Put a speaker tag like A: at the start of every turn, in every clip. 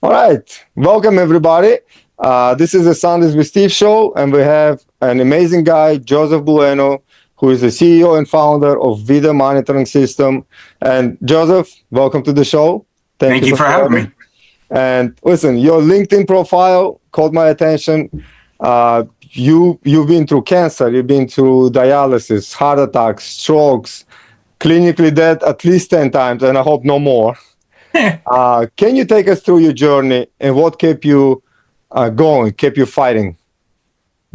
A: All right. Welcome, everybody. This is the Sundays with Steve show, and we have an amazing guy, Joseph Bueno, who is the CEO and founder of VIDA Monitoring System. And Joseph, welcome to the show. Thank
B: Thank
A: you
B: you
A: for
B: for having me.
A: And listen, your LinkedIn profile caught my attention. You've been through cancer, you've been through dialysis, heart attacks, strokes, clinically dead at least 10 times, and I hope no more. Can you take us through your journey and what kept you going, kept you fighting?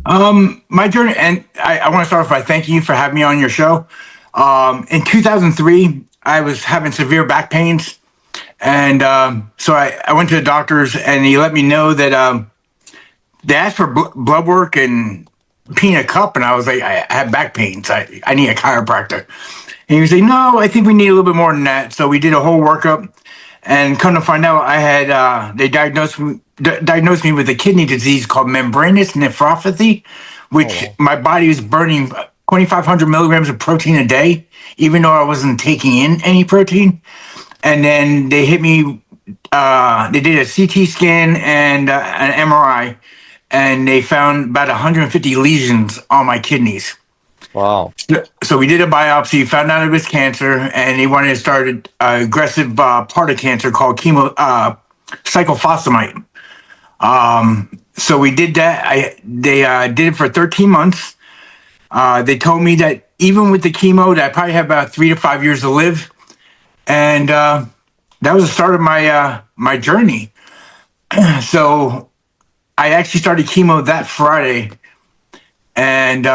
B: My journey, and I want to start off by thanking you for having me on your show. In 2003, I was having severe back pains, and so I went to the doctors, and he let me know that they asked for blood work and peeing a cup, and I was like, I have back pains. I need a chiropractor. And he was like, no, I think we need a little bit more than that. So we did a whole workup, and come to find out, I had they diagnosed me with a kidney disease called membranous nephropathy, which my body was burning 2,500 milligrams of protein a day, even though I wasn't taking in any protein. And then they hit me. They did a CT scan and an MRI, and they found about 150 lesions on my kidneys.
A: Wow.
B: So we did a biopsy, found out it was cancer, and they wanted to start an aggressive part of cancer called cyclophosphamide. So we did that. They did it for 13 months. They told me that even with the chemo, that I probably have about 3 to 5 years to live, and that was the start of my journey. So I actually started chemo that Friday, and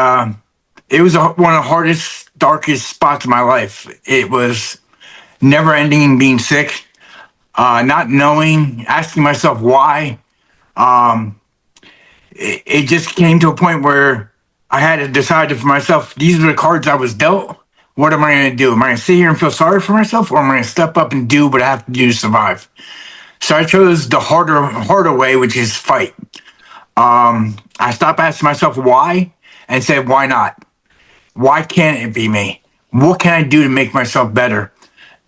B: it was one of the hardest, darkest spots of my life. It was never ending being sick, not knowing, asking myself why. It just came to a point where I had to decide for myself, these are the cards I was dealt. What am I going to do? Am I going to sit here and feel sorry for myself, or am I going to step up and do what I have to do to survive? So I chose the harder way, which is fight. I stopped asking myself why and said, why not? Why can't it be me? What can I do to make myself better?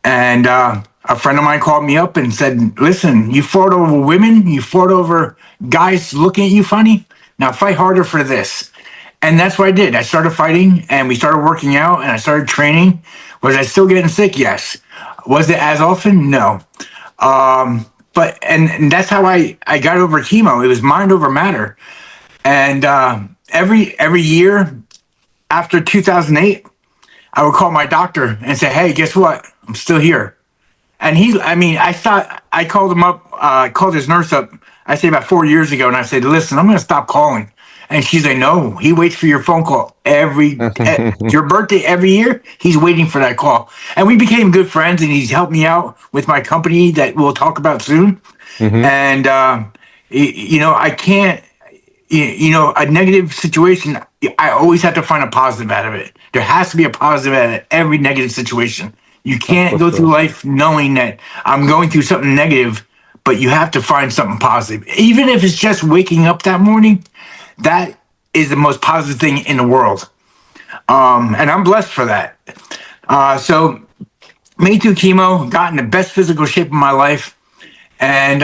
B: And a friend of mine called me up and said, listen, you fought over women, you fought over guys looking at you funny. Now fight harder for this. And that's what I did. I started fighting, and we started working out, and I started training. Was I still getting sick? Yes. Was it as often? No. But that's how I got over chemo. It was mind over matter. And every year after 2008, I would call my doctor and say, hey, guess what? I'm still here. And I called him up, called his nurse up, I say about 4 years ago, and I said, listen, I'm going to stop calling. And she's like, no, he waits for your phone call your birthday every year. He's waiting for that call. And we became good friends, and he's helped me out with my company that we'll talk about soon. And, I can't, a negative situation, I always have to find a positive out of it. There has to be a positive out of every negative situation. You can't go through life knowing that I'm going through something negative, but you have to find something positive. Even if it's just waking up that morning, that is the most positive thing in the world. And I'm blessed for that. So made through chemo, got in the best physical shape of my life. And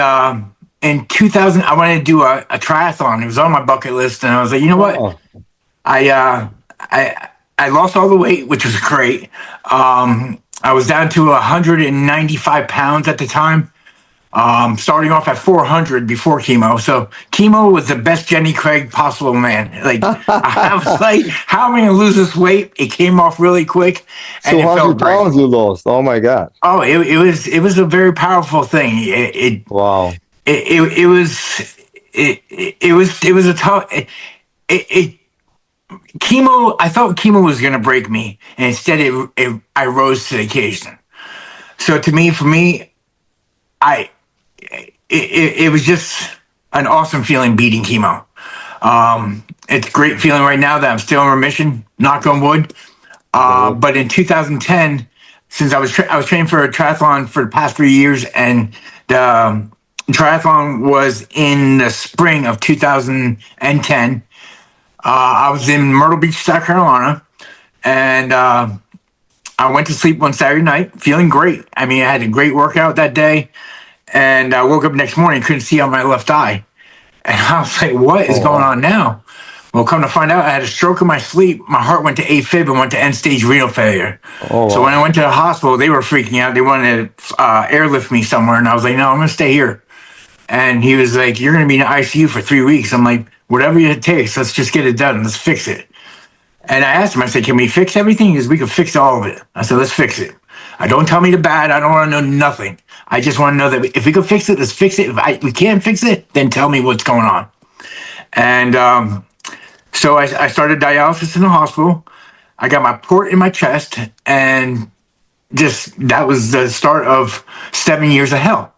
B: in 2000, I wanted to do a triathlon. It was on my bucket list. And I was like, you know what? I lost all the weight, which was great. I was down to 195 pounds at the time, starting off at 400 before chemo. So chemo was the best Jenny Craig possible, man. Like I was like, how am I going to lose this weight? It came off really quick, and
A: 200 pounds you lost. Oh my God.
B: Oh, it was a very powerful thing.
A: Wow.
B: It was a tough. Chemo, I thought chemo was going to break me, and instead I rose to the occasion. So for me, it was just an awesome feeling beating chemo. It's a great feeling right now that I'm still in remission, knock on wood. But in 2010, since I was training for a triathlon for the past 3 years, and the triathlon was in the spring of 2010. I was in Myrtle Beach, South Carolina, and I went to sleep one Saturday night feeling great. I mean, I had a great workout that day, And I woke up next morning, couldn't see on my left eye. And I was like, what is
A: Oh,
B: going
A: wow.
B: on now? Well, come to find out, I had a stroke in my sleep. My heart went to AFib and went to end stage renal failure.
A: Oh,
B: So when I
A: wow.
B: went to the hospital, they were freaking out. They wanted to airlift me somewhere. And I was like, no, I'm going to stay here. And he was like, you're going to be in the ICU for 3 weeks. I'm like, whatever it takes, let's just get it done. Let's fix it. And I asked him, I said, can we fix everything? He goes, we can fix all of it. I said, let's fix it. I don't tell me the bad. I don't want to know nothing. I just want to know that if we can fix it, let's fix it. If we can't fix it, then tell me what's going on. And so I started dialysis in the hospital. I got my port in my chest, and just that was the start of 7 years of hell.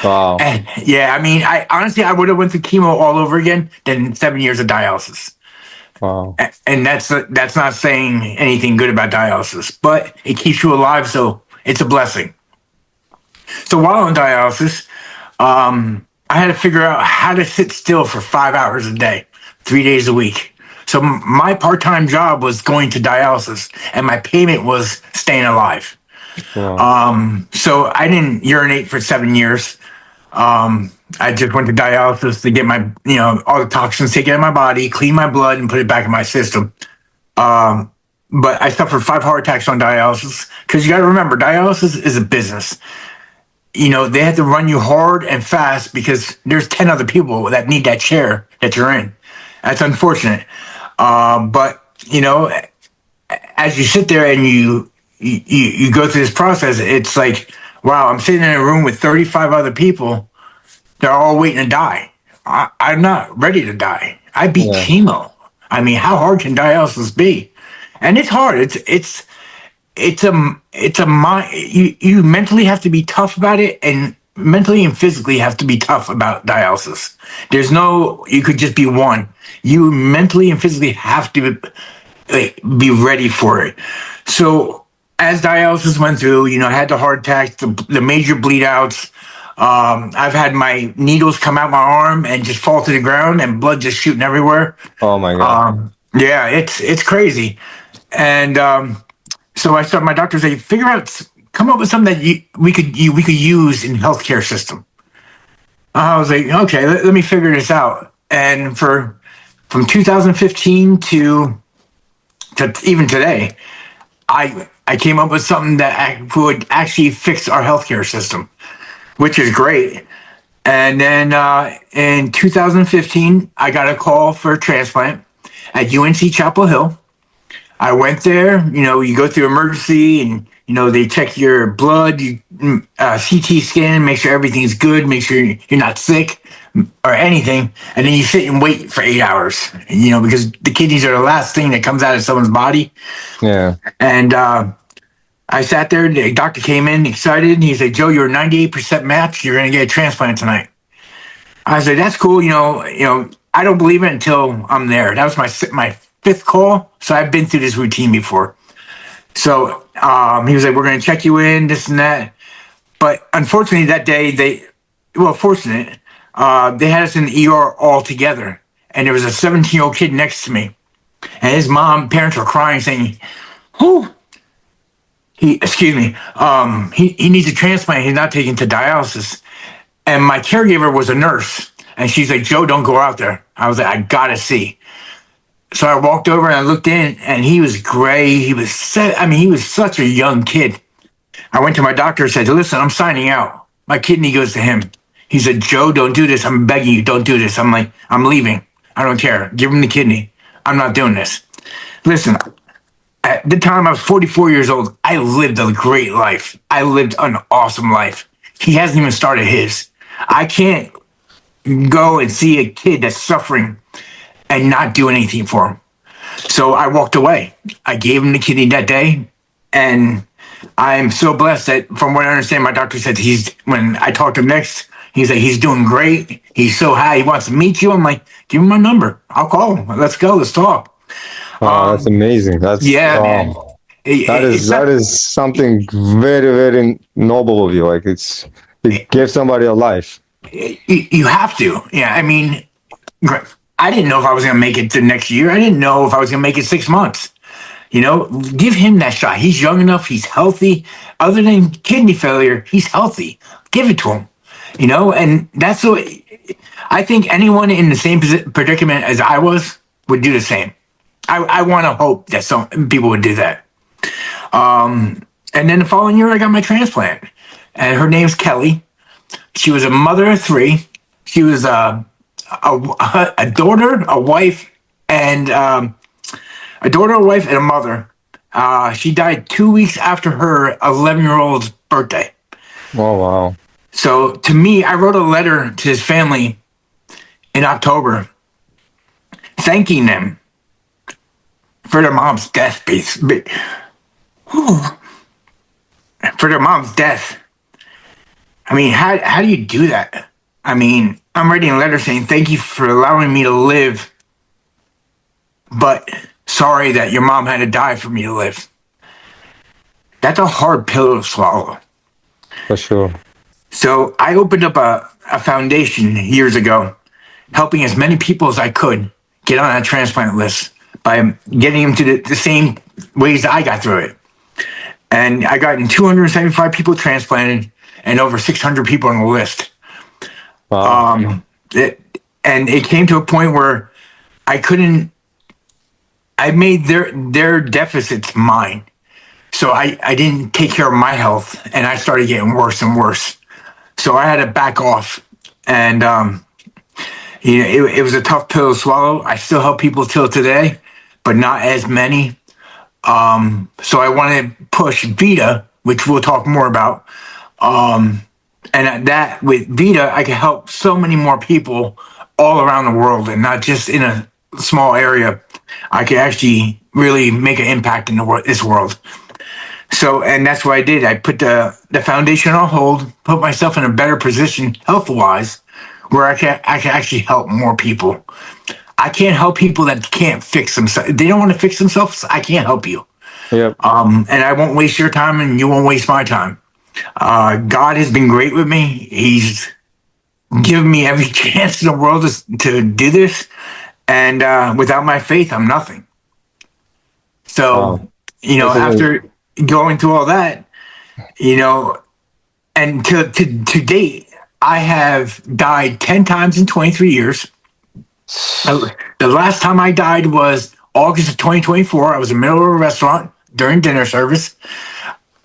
A: Wow.
B: And yeah, I mean, I honestly I would have went through chemo all over again than 7 years of dialysis.
A: Wow.
B: And that's not saying anything good about dialysis, but it keeps you alive, so it's a blessing. So while on dialysis, I had to figure out how to sit still for 5 hours a day, 3 days a week. So my part-time job was going to dialysis, and my payment was staying alive.
A: Wow.
B: So I didn't urinate for 7 years. I just went to dialysis to get my, all the toxins taken out of my body, clean my blood, and put it back in my system. But I suffered 5 heart attacks on dialysis because you got to remember, dialysis is a business. They have to run you hard and fast because there's 10 other people that need that chair that you're in. That's unfortunate. But, as you sit there and you go through this process, it's like, wow, I'm sitting in a room with 35 other people. They're all waiting to die. I'm not ready to die. I beat
A: Yeah.
B: chemo. I mean, how hard can dialysis be? And it's hard. It's a mind. You mentally have to be tough about it, and mentally and physically have to be tough about dialysis. There's no you could just be one. You mentally and physically have to be ready for it. So as dialysis went through, I had the heart attacks, the major bleed outs. I've had my needles come out my arm and just fall to the ground, and blood just shooting everywhere.
A: Oh my God.
B: Yeah, it's crazy. And so I started. My doctor said, come up with something that we could use in healthcare system. I was like, okay, let me figure this out. And from 2015 to even today, I came up with something that would actually fix our healthcare system, which is great. And then in 2015, I got a call for a transplant at UNC Chapel Hill. I went there. You go through emergency, and they check your blood, CT scan, make sure everything's good, make sure you're not sick or anything, and then you sit and wait for 8 hours. Because the kidneys are the last thing that comes out of someone's body.
A: Yeah.
B: And I sat there. The doctor came in excited, and he said, "Joe, you're 98% match. You're going to get a transplant tonight." I said, "That's cool." I don't believe it until I'm there. That was my fifth call, so I've been through this routine before. So he was like, "We're going to check you in, this and that." But unfortunately, that day they had us in the ER all together, and there was a 17-year-old kid next to me, and his parents were crying, saying, "Who? Excuse me, he needs a transplant. He's not taken to dialysis." And my caregiver was a nurse, and she's like, "Joe, don't go out there." I was like, "I gotta see." So I walked over and I looked in, and he was gray. He was he was such a young kid. I went to my doctor and said, "Listen, I'm signing out." My kidney goes to him. He said, "Joe, don't do this. I'm begging you, don't do this." I'm like, "I'm leaving. I don't care. Give him the kidney. I'm not doing this." Listen, at the time I was 44 years old, I lived a great life. I lived an awesome life. He hasn't even started his. I can't go and see a kid that's suffering and not do anything for him. So I walked away. I gave him the kidney that day, and I'm so blessed that, from what I understand, my doctor said when I talked to him next, he's like, he's doing great. He's so high. He wants to meet you. I'm like, give him my number. I'll call him. Let's go. Let's talk.
A: Wow, that's amazing.
B: Yeah, man.
A: That is something very, very noble of you. Like it gives somebody a life.
B: You have to. Yeah, I mean, I didn't know if I was going to make it the next year. I didn't know if I was going to make it 6 months. Give him that shot. He's young enough. He's healthy. Other than kidney failure, he's healthy. give it to them, and that's what I think anyone in the same predicament as I was would do the same. I want to hope that some people would do that. And then the following year, I got my transplant, and her name's Kelly. She was a mother of three. She was a daughter, a wife, and a mother. She died 2 weeks after her 11-year-old's birthday.
A: Oh, wow.
B: So to me, I wrote a letter to his family in October, thanking them for their mom's death. For their mom's death. I mean, how do you do that? I mean, I'm writing a letter saying thank you for allowing me to live, but sorry that your mom had to die for me to live. That's a hard pill to swallow.
A: For sure.
B: So I opened up a foundation years ago, helping as many people as I could get on that transplant list by getting them to the same ways that I got through it. And I got 275 people transplanted and over 600 people on the list.
A: Wow.
B: It came to a point where I made their deficits mine. So I didn't take care of my health, and I started getting worse and worse. So I had to back off. And, it was a tough pill to swallow. I still help people till today, but not as many. So I want to push VIDA, which we'll talk more about. And that with VIDA, I can help so many more people all around the world, and not just in a small area. I can actually really make an impact in this world. So, and that's what I did. I put the foundation on hold, put myself in a better position health-wise, where I can actually help more people. I can't help people that can't fix themselves. They don't want to fix themselves. I can't help you.
A: Yep.
B: And I won't waste your time, and you won't waste my time. God has been great with me. He's given me every chance in the world to do this. And without my faith, I'm nothing. So, after going through all that, and to date, I have died 10 times in 23 years. The last time I died was August of 2024. I was in the middle of a restaurant during dinner service.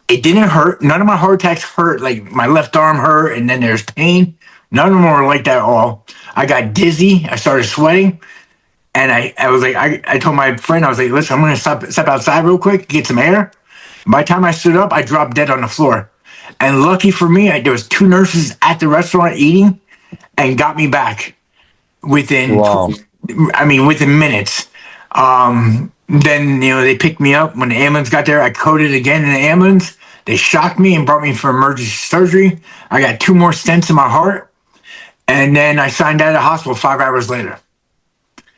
B: It didn't hurt. None of my heart attacks hurt. Like my left arm hurt, and then there's pain. None of them were like that at all. I got dizzy. I started sweating. And I was like, I told my friend, I was like, listen, I'm going to step outside real quick, get some air. By the time I stood up, I dropped dead on the floor. And lucky for me, there was 2 nurses at the restaurant eating and got me back within, within minutes. Then, they picked me up. When the ambulance got there, I coded again in the ambulance. They shocked me and brought me for emergency surgery. I got 2 more stents in my heart. And then I signed out of the hospital 5 hours later.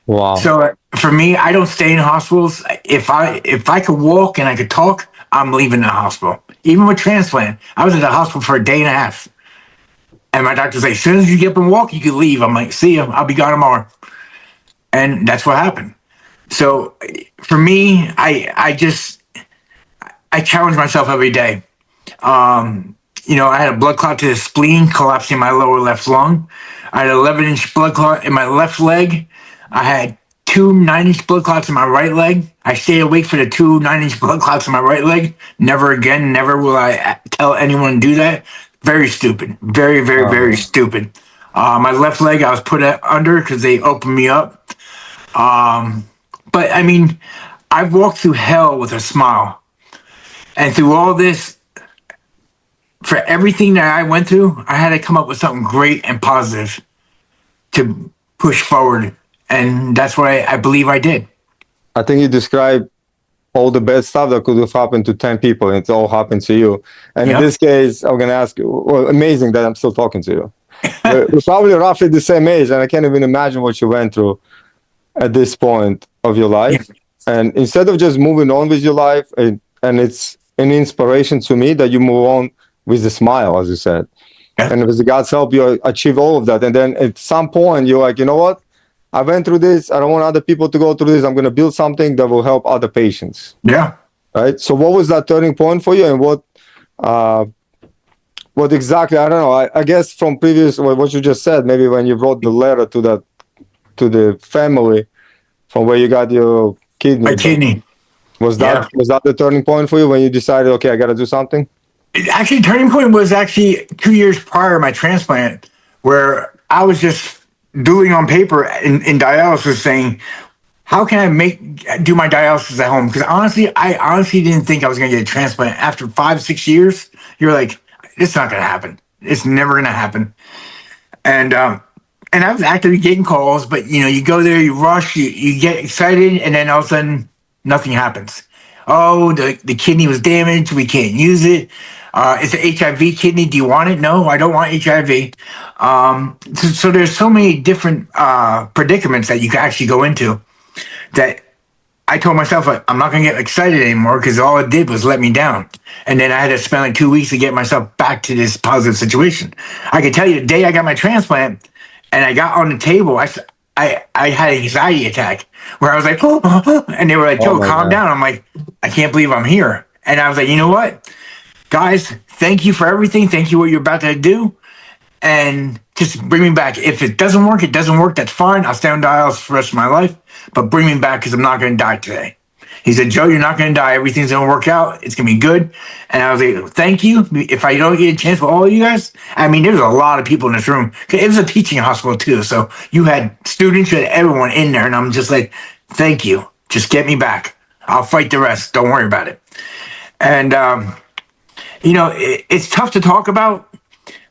A: Wow.
B: So for me, I don't stay in hospitals. If I could walk and I could talk, I'm leaving the hospital. Even with transplant, I was at the hospital for a day and a half. And my doctor's like, as soon as you get up and walk, you can leave. I'm like, see you. I'll be gone tomorrow. And that's what happened. So for me, I challenge myself every day. I had a blood clot to the spleen, collapsing my lower left lung. I had an 11-inch blood clot in my left leg. I had 2 9-inch blood clots in my right leg. I stayed awake for the 2 9-inch blood clots in my right leg. Never again. Never will I tell anyone to do that. Very stupid. Very, very, very stupid. My left leg, I was put under because they opened me up. But I mean, I've walked through hell with a smile. And through all this, for everything that I went through, I had to come up with something great and positive to push forward. And that's what I believe I did.
A: I think you described all the bad stuff that could have happened to 10 people, and it's all happened to you. And in this case, I'm going to ask you, well, amazing that I'm still talking to you. We're probably roughly the same age, and I can't even imagine what you went through at this point of your life. Yeah. And instead of just moving on with your life, and it's an inspiration to me that you move on with a smile, as you said. Yeah. And with God's help, you achieve all of that. And then at some point, you're like, you know what? I went through this. I don't want other people to go through this. I'm going to build something that will help other patients.
B: Yeah.
A: Right. So what was that turning point for you, and what what exactly? I don't know. I guess from previous what you just said, maybe when you wrote the letter to the family from where you got your kidney.
B: My kidney.
A: Was
B: Yeah.
A: that the turning point for you when you decided, okay, I got to do something?
B: Actually, turning point was actually 2 years prior to my transplant, where I was just doing on paper in dialysis, saying, "How can I do my dialysis at home?" Because I honestly didn't think I was going to get a transplant. After 5, 6 years, you're like, "It's not going to happen. It's never going to happen." And I was actively getting calls, but you go there, you rush, you get excited, and then all of a sudden, nothing happens. Oh, the kidney was damaged. We can't use it. It's an HIV kidney. Do you want it? No, I don't want HIV. So there's so many different predicaments that you can actually go into that I told myself I'm not going to get excited anymore because all it did was let me down. And then I had to spend like 2 weeks to get myself back to this positive situation. I can tell you the day I got my transplant and I got on the table, I had an anxiety attack where I was like, oh, and they were like,
A: Oh
B: Joe,
A: my
B: calm
A: God.
B: down. I'm like, I can't believe I'm here. And I was like, you know what? Guys, thank you for everything. Thank you what you're about to do. And just bring me back. If it doesn't work, it doesn't work. That's fine. I'll stay on dialysis for the rest of my life, but bring me back because I'm not going to die today. He said, Joe, you're not going to die. Everything's going to work out. It's going to be good. And I was like, thank you. If I don't get a chance with all of you guys, I mean, there's a lot of people in this room. It was a teaching hospital too. So you had students, you had everyone in there. And I'm just like, thank you. Just get me back. I'll fight the rest. Don't worry about it. And, it's tough to talk about,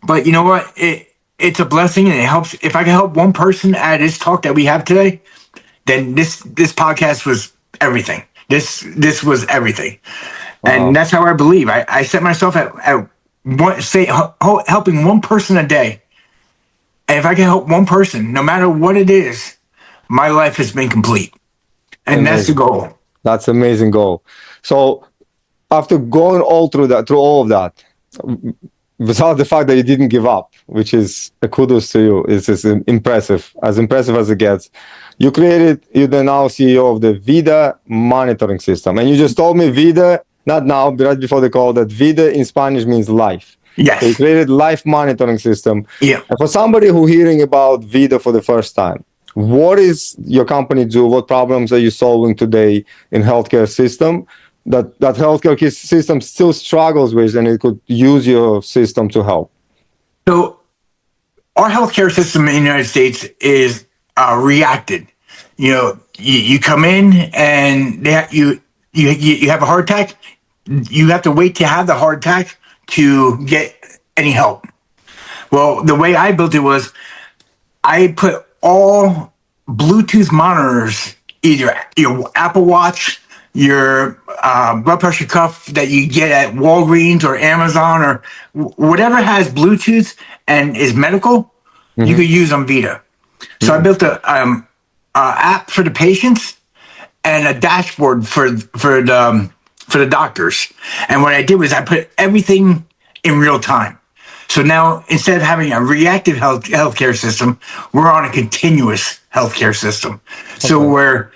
B: but you know what? It's a blessing, and it helps. If I can help one person at this talk that we have today, then this podcast was everything. This was everything, and
A: Wow.
B: that's how I believe. I set myself at helping one person a day, and if I can help one person, no matter what it is, my life has been complete, and that's the
A: Amazing.
B: goal.
A: That's amazing goal. So after going through all of that, without the fact that you didn't give up, which is a kudos to you, is impressive as it gets. You're the now CEO of the VIDA Monitoring System, and you just told me VIDA, not now, but right before the call, that VIDA in Spanish means life. So you
B: Yes.
A: created life monitoring system.
B: Yeah.
A: And for somebody who hearing about VIDA for the first time, what is your company do? What problems are you solving today in healthcare system that healthcare system still struggles with, and it could use your system to help?
B: So our healthcare system in the United States is reacted. You come in and you have a heart attack. You have to wait to have the heart attack to get any help. Well, the way I built it was I put all Bluetooth monitors, either your Apple Watch, your blood pressure cuff that you get at Walgreens or Amazon or whatever has Bluetooth and is medical, you
A: Mm-hmm.
B: could use on Vita. So I
A: Mm-hmm.
B: built a app for the patients and a dashboard for the doctors. And what I did was I put everything in real time. So now instead of having a reactive healthcare system, we're on a continuous healthcare system. So
A: Okay.
B: where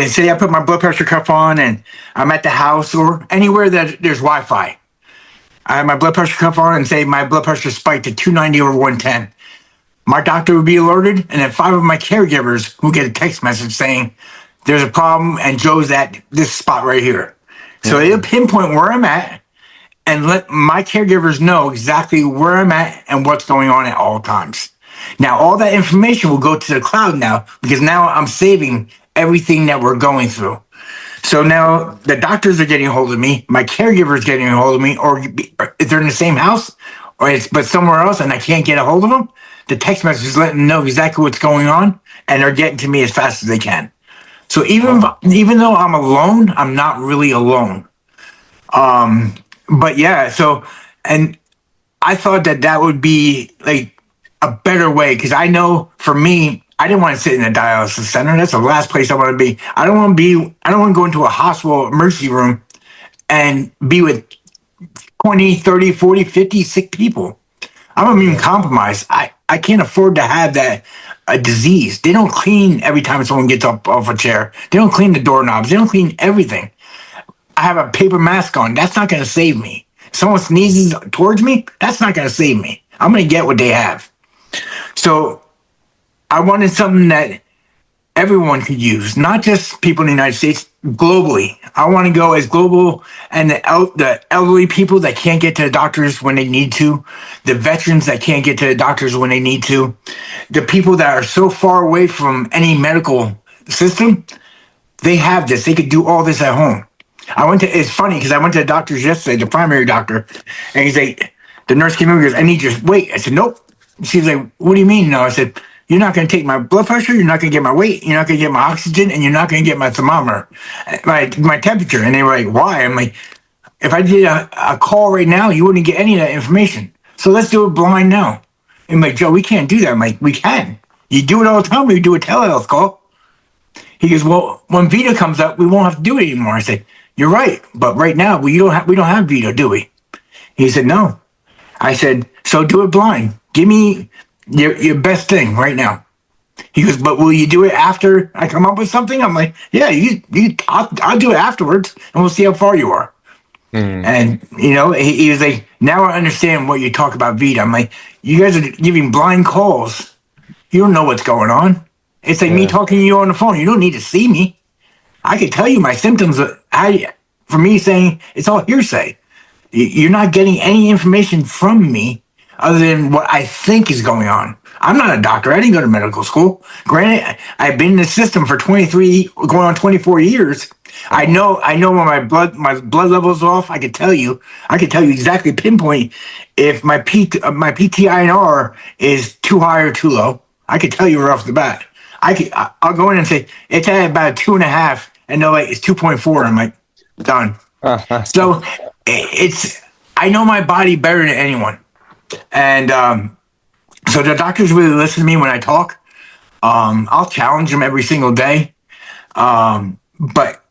B: say I put my blood pressure cuff on and I'm at the house or anywhere that there's Wi-Fi. I have my blood pressure cuff on and say my blood pressure spiked to 290 over 110. My doctor would be alerted, and then 5 of my caregivers would get a text message saying, there's a problem, and Joe's at this spot right here. So it'll
A: Mm-hmm.
B: pinpoint where I'm at and let my caregivers know exactly where I'm at and what's going on at all times. Now, all that information will go to the cloud now because now I'm saving everything that we're going through. So now the doctors are getting a hold of me, my caregiver's getting a hold of me, or if they're in the same house, or it's but somewhere else, and I can't get a hold of them. The text message is letting them know exactly what's going on, and they're getting to me as fast as they can. So
A: Wow.
B: even though I'm alone, I'm not really alone. But yeah, so and I thought that would be like a better way because I know for me, I didn't want to sit in a dialysis center. That's the last place I want to be. I don't want to be. I don't want to go into a hospital emergency room and be with 20, 30, 40, 50 sick people. I'm immune
A: Yeah.
B: compromised. I can't afford to have that a disease. They don't clean every time someone gets up off a chair. They don't clean the doorknobs. They don't clean everything. I have a paper mask on. That's not going to save me. someone sneezes towards me, that's not going to save me. I'm going to get what they have. So I wanted something that everyone could use, not just people in the United States, globally. I want to go as global, and the elderly people that can't get to the doctors when they need to, the veterans that can't get to the doctors when they need to, the people that are so far away from any medical system, they have this. They could do all this at home. It's funny because I went to the doctor's yesterday, the primary doctor, and he's like, the nurse came in and goes, I need your weight. I said, nope. She's like, what do you mean? No, I said, you're not going to take my blood pressure, you're not going to get my weight, you're not going to get my oxygen, and you're not going to get my thermometer, my temperature. And they were like, why? I'm like, if I did a call right now, you wouldn't get any of that information. So let's do it blind now. And I'm like, Joe, we can't do that. I'm like, we can. You do it all the time. We do a telehealth call. He goes, well, when VIDA comes up, we won't have to do it anymore. I said, you're right, but right now we don't have VIDA, do we? He said, no. I said, so do it blind. Give me your best thing right now. He goes, but will you do it after I come up with something? I'm like, yeah, I'll do it afterwards, and we'll see how far you are. And he was like, now I understand what you talk about VIDA. I'm like, you guys are giving blind calls. You don't know what's going on. It's like me talking to you on the phone. You don't need to see me. I could tell you my symptoms. For me saying it's all hearsay. You're not getting any information from me other than what I think is going on. I'm not a doctor. I didn't go to medical school. Granted, I've been in the system for 23, going on 24 years. I know when my blood level is off. I could tell you exactly, pinpoint if my PTINR is too high or too low. I could tell you right off the bat. I'll go in and say it's at about 2.5, and they're like, it's 2.4. I'm like, done. So I know my body better than anyone, and so the doctors really listen to me when I talk. I'll challenge them every single day, but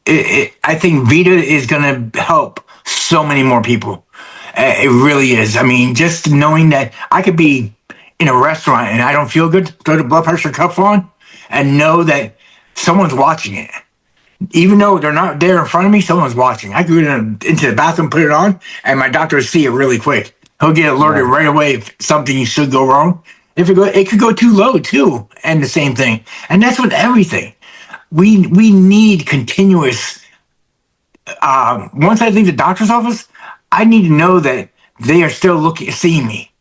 B: I think VIDA is going to help so many more people. It really is. I mean, just knowing that I could be in a restaurant and I don't feel good, throw the blood pressure cuff on, and know that someone's watching it. Even though they're not there in front of me, someone's watching. I could go into the bathroom, put it on, and my doctor will see it really quick. He'll get alerted right away if something should go wrong. It could go too low too, and the same thing. And that's with everything. We need continuous. Once I leave the doctor's office, I need to know that they are still seeing me.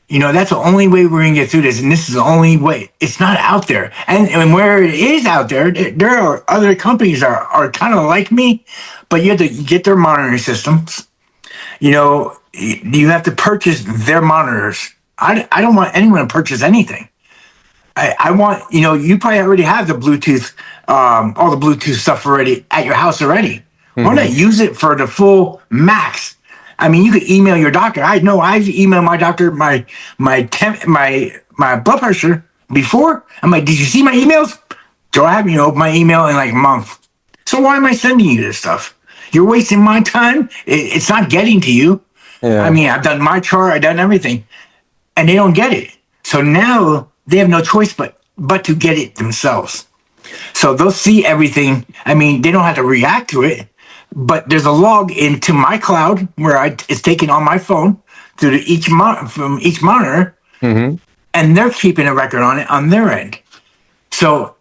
B: That's the only way we're going to get through this, and this is the only way. It's not out there. And where it is out there, there are other companies that are kind of like me, but you have to get their monitoring systems. You have to purchase their monitors. I don't want anyone to purchase anything. I want, you probably already have the Bluetooth, all the Bluetooth stuff already at your house already. Why not use it for the full max? I mean, you could email your doctor. I know I've emailed my doctor my blood pressure before. I'm like, did you see my emails? Joe, I haven't opened my email in like a month. So why am I sending you this stuff? You're wasting my time. It's not getting to you. Yeah. I mean, I've done my chart. I've done everything. And they don't get it. So now they have no choice but to get it themselves. So they'll see everything. I mean, they don't have to react to it. But there's a log into my cloud where it's taken on my phone through from each monitor, and they're keeping a record on it on their end. So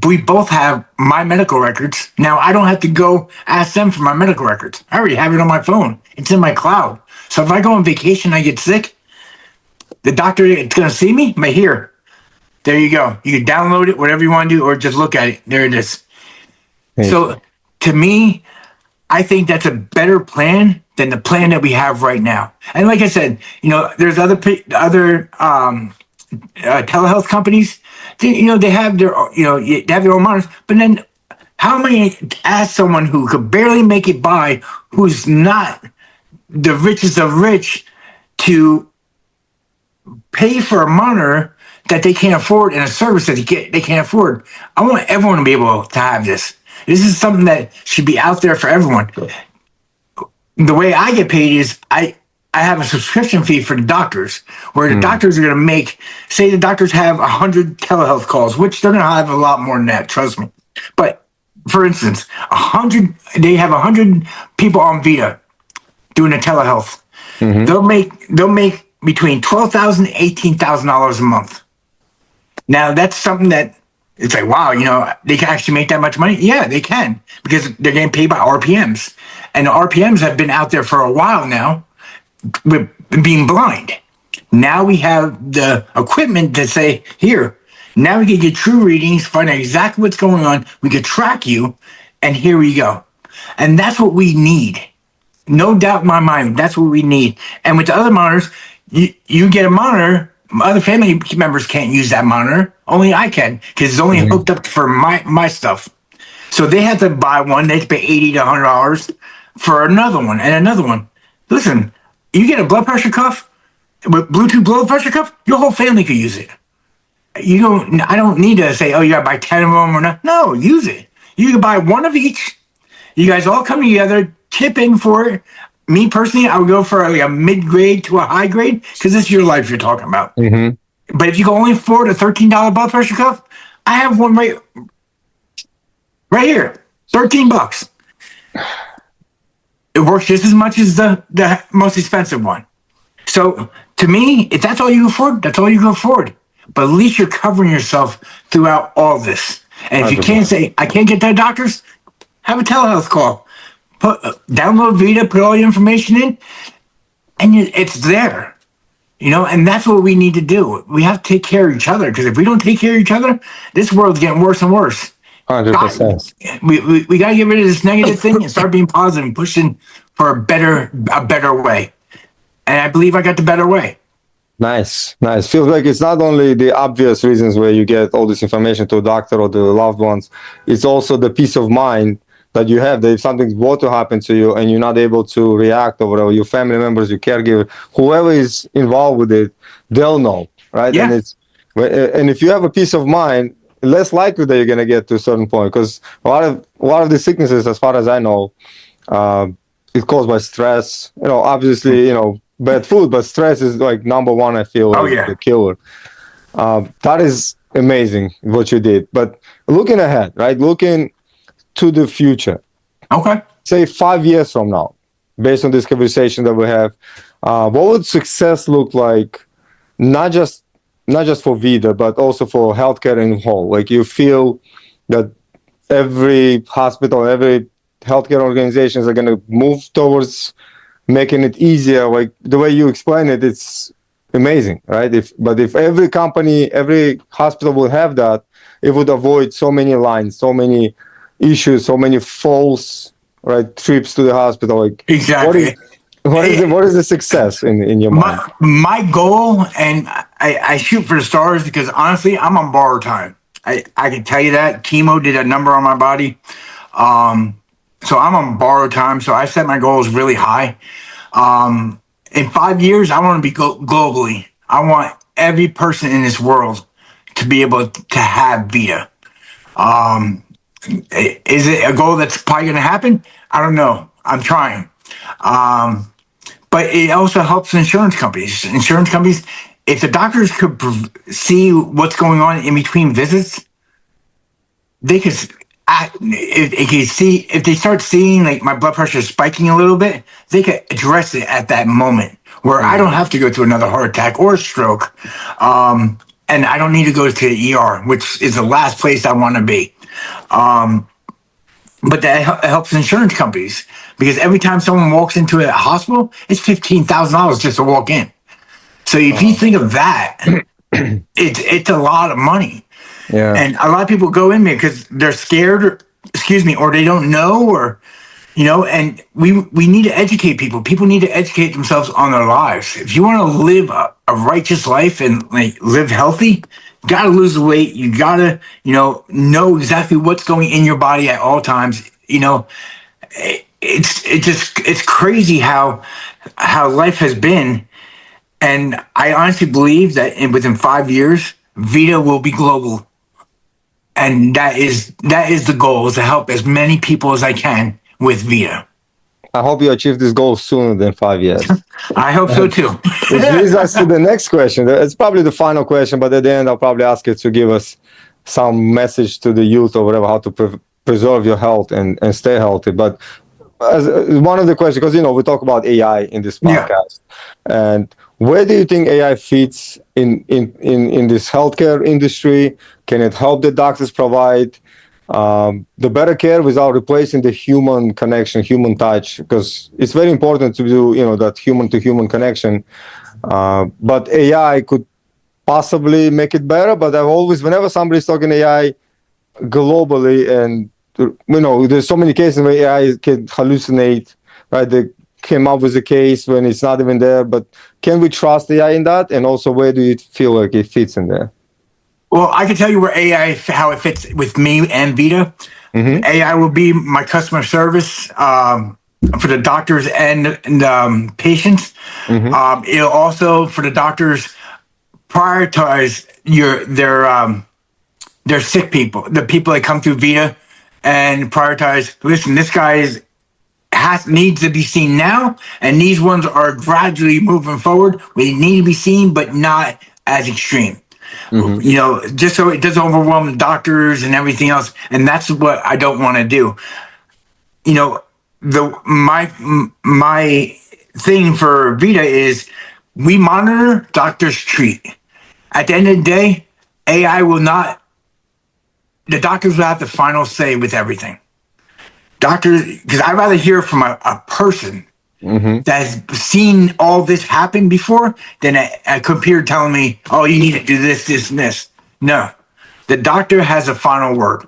B: we both have my medical records. Now I don't have to go ask them for my medical records. I already have it on my phone. It's in my cloud. So if I go on vacation and I get sick, the doctor is going to see me. But here, there you go. You can download it, whatever you want to do, or just look at it. There it is. Thanks. So to me, I think that's a better plan than the plan that we have right now. And like I said, there's other telehealth companies. They have their they have their own monitors. But then, how am I going to ask someone who could barely make it by, who's not the richest of rich, to pay for a monitor that they can't afford and a service that they can't afford? I want everyone to be able to have this. This is something that should be out there for everyone. The way I get paid is I have a subscription fee for the doctors, where the doctors are going to make, say the doctors have 100 telehealth calls, which they're going to have a lot more than that, trust me. But for instance, 100, they have 100 people on VIDA doing a telehealth.
A: Mm-hmm.
B: They'll make between $12,000 and $18,000 a month. Now that's something that it's like, wow, they can actually make that much money. Yeah, they can, because they're getting paid by RPMs, and the RPMs have been out there for a while now with being blind. Now we have the equipment to say, here, now we can get true readings, find out exactly what's going on. We can track you, and here we go. And that's what we need. No doubt in my mind, that's what we need. And with the other monitors, you get a monitor. Other family members can't use that monitor. Only I can, because it's only hooked up for my stuff. So they have to buy one. They have to pay $80 to $100 for another one and another one. Listen, you get a blood pressure cuff with Bluetooth blood pressure cuff, your whole family could use it. I don't need to say, oh, you gotta buy 10 of them or not. No, use it. You can buy one of each. You guys all come together, chip in for it. Me personally, I would go for like a mid-grade to a high grade, because this is your life you're talking about.
A: Mm-hmm.
B: But if you can only afford a $13 blood pressure cuff, I have one right here, $13. It works just as much as the most expensive one. So to me, if that's all you afford, that's all you can afford. But at least you're covering yourself throughout all this. And if you can't say, I can't get to the doctors, have a telehealth call. Download VIDA, put all your information in, and it's there. And that's what we need to do. We have to take care of each other, because if we don't take care of each other, this world's getting worse and worse.
A: 100%.
B: We got to get rid of this negative thing and start being positive and pushing for a better way. And I believe I got the better way.
A: Nice. Feels like it's not only the obvious reasons where you get all this information to a doctor or the loved ones. It's also the peace of mind that you have, that if something were to happen to you and you're not able to react, or your family members, your caregiver, whoever is involved with it, they'll know, right?
B: Yeah.
A: And if you have a peace of mind, less likely that you're going to get to a certain point, because a lot of the sicknesses, as far as I know, it's caused by stress. Obviously, bad food, but stress is like number one. I feel the killer. That is amazing what you did. But looking ahead, right? Looking to the future.
B: Okay.
A: Say 5 years from now, based on this conversation that we have, what would success look like? Not just for VIDA, but also for healthcare in whole. Like, you feel that every hospital, every healthcare organizations are going to move towards making it easier. Like the way you explain it, it's amazing, right? If every company, every hospital would have that, it would avoid so many lines, so many issues, so many false trips to the hospital. Like,
B: exactly.
A: What is the success in your mind?
B: My goal, and I shoot for the stars, because honestly, I'm on borrowed time. I can tell you that chemo did a number on my body. So I'm on borrowed time. So I set my goals really high. In 5 years, I want to be globally. I want every person in this world to be able to have VIDA. Is it a goal that's probably going to happen? I don't know. I'm trying. But it also helps insurance companies. Insurance companies, if the doctors could see what's going on in between visits, they could. If they start seeing like my blood pressure spiking a little bit, they could address it at that moment, where I don't have to go through another heart attack or stroke, and I don't need to go to the ER, which is the last place I want to be. But that helps insurance companies, because every time someone walks into a hospital, it's $15,000 just to walk in. So if you think of that, it's a lot of money.
A: Yeah.
B: And a lot of people go in there because they're scared, or they don't know, and we need to educate people. People need to educate themselves on their lives. If you want to live a righteous life and live healthy, you got to lose the weight. You got to, know exactly what's going in your body at all times. It's crazy how life has been. And I honestly believe that within 5 years, VIDA will be global. And that is the goal, is to help as many people as I can with VIDA.
A: I hope you achieve this goal sooner than 5 years.
B: I hope so too.
A: Which leads us to the next question. It's probably the final question, but at the end, I'll probably ask you to give us some message to the youth or whatever, how to preserve your health and stay healthy. But as one of the questions, because we talk about AI in this
B: Yeah.
A: podcast, and where do you think AI fits in this healthcare industry? Can it help the doctors provide the better care without replacing the human connection, human touch? Because it's very important to do that human to human connection. But AI could possibly make it better. But I've always, whenever somebody's talking AI globally, and there's so many cases where AI can hallucinate, right? They came up with a case when it's not even there. But can we trust AI in that? And also, where do you feel like it fits in there?
B: Well, I can tell you where AI, how it fits with me and VIDA. AI will be my customer service for the doctors and patients. It'll also, for the doctors, prioritize their sick people, the people that come through VIDA, and prioritize. Listen, this guy needs to be seen now, and these ones are gradually moving forward. We need to be seen, but not as extreme. Just so it doesn't overwhelm the doctors and everything else. And that's what I don't want to do. My thing for VIDA is we monitor, doctors treat. At the end of the day, AI will not. The doctors will have the final say with everything. Doctors, because I'd rather hear from a person that has seen all this happen before than a computer telling me, oh, you need to do this, this, and this. No. The doctor has a final word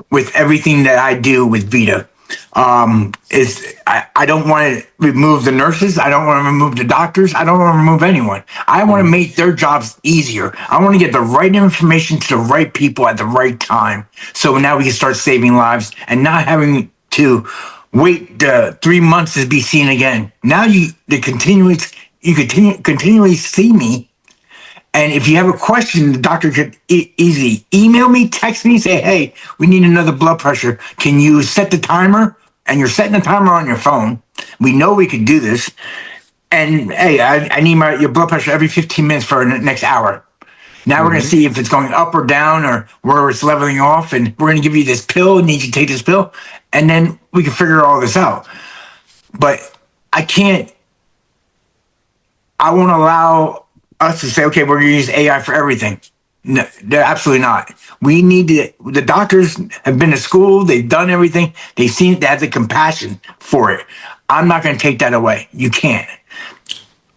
B: with everything that I do with VIDA. I don't want to remove the nurses. I don't want to remove the doctors. I don't want to remove anyone. I want to make their jobs easier. I want to get the right information to the right people at the right time. So now we can start saving lives and not having to wait 3 months to be seen again. Now you continually see me. And if you have a question, the doctor could easily email me, text me, say, hey, we need another blood pressure. Can you set the timer? And you're setting the timer on your phone. We know we could do this. And hey, I need your blood pressure every 15 minutes for the next hour. Now we're going to see if it's going up or down or where it's leveling off. And we're going to give you this pill. Need you to take this pill. And then we can figure all this out. But I won't allow us to say, okay, we're going to use AI for everything. No, they're absolutely not. We need the doctors have been to school. They've done everything. They've seen it. They have the compassion for it. I'm not going to take that away. You can't.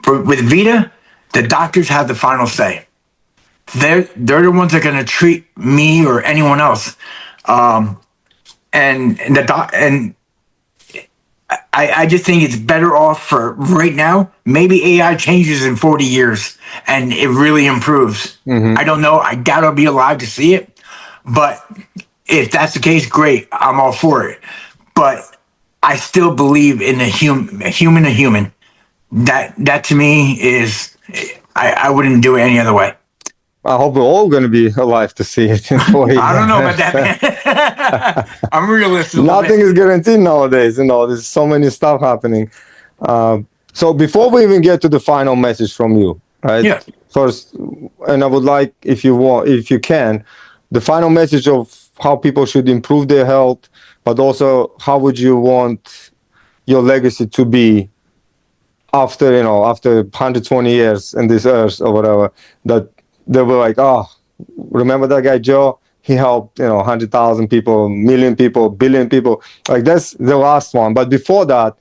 B: With VIDA, the doctors have the final say. They're the ones that are going to treat me or anyone else. I just think it's better off for right now. Maybe AI changes in 40 years and it really improves. I don't know. I doubt I'll be alive to see it. But if that's the case, great. I'm all for it. But I still believe in a human to human. That to me is, I wouldn't do it any other way.
A: I hope we're all going to be alive to see it in 4 years.
B: I don't know about that, man. I'm realistic.
A: Nothing is guaranteed nowadays. There's so many stuff happening. So before we even get to the final message from you, right?
B: Yeah.
A: First, and I would like, if you can, the final message of how people should improve their health, but also how would you want your legacy to be after 120 years in this earth or whatever, that they were like, oh, remember that guy Joe? He helped 100,000 people, million people, billion people. Like, that's the last one. But before that,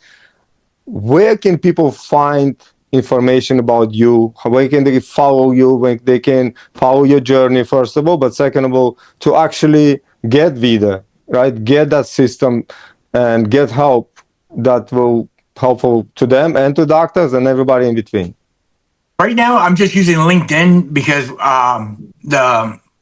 A: where can people find information about you? Where can they follow you? Where they can follow your journey, first of all, but second of all, to actually get VIDA, right? Get that system and get help that will helpful to them and to doctors and everybody in between.
B: Right now, I'm just using LinkedIn because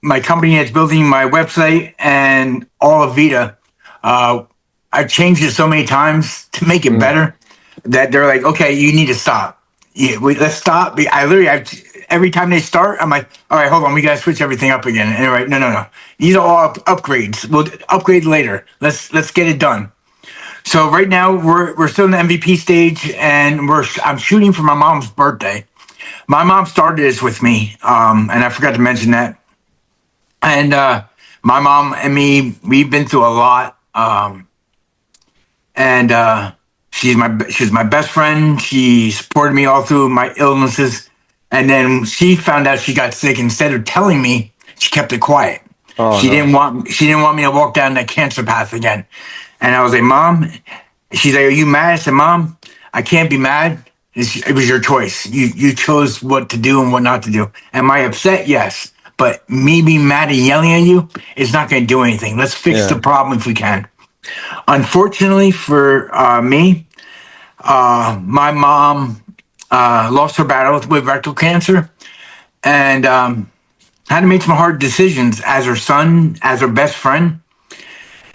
B: my company is building my website and all of VIDA. I've changed it so many times to make it better that they're like, okay, you need to stop. Let's stop. Every time they start, I'm like, all right, hold on, we got to switch everything up again. And they're like, no. These are all upgrades. We'll upgrade later. Let's get it done. So right now we're still in the MVP stage, and I'm shooting for my mom's birthday. My mom started this with me, and I forgot to mention that. And My mom and me, we've been through a lot. And she's my best friend. She supported me all through my illnesses. And then she found out she got sick. Instead of telling me, she kept it quiet.
A: Oh
B: She
A: no.
B: didn't want me to walk down that cancer path again. And I was like, Mom, she's like, are you mad? I said, Mom, I can't be mad. It was your choice. You chose what to do and what not to do. Am I upset? Yes. But me being mad and yelling at you is not going to do anything. Let's fix the
A: Yeah.
B: problem if we can. Unfortunately for me, my mom lost her battle with rectal cancer and had to make some hard decisions as her son, as her best friend.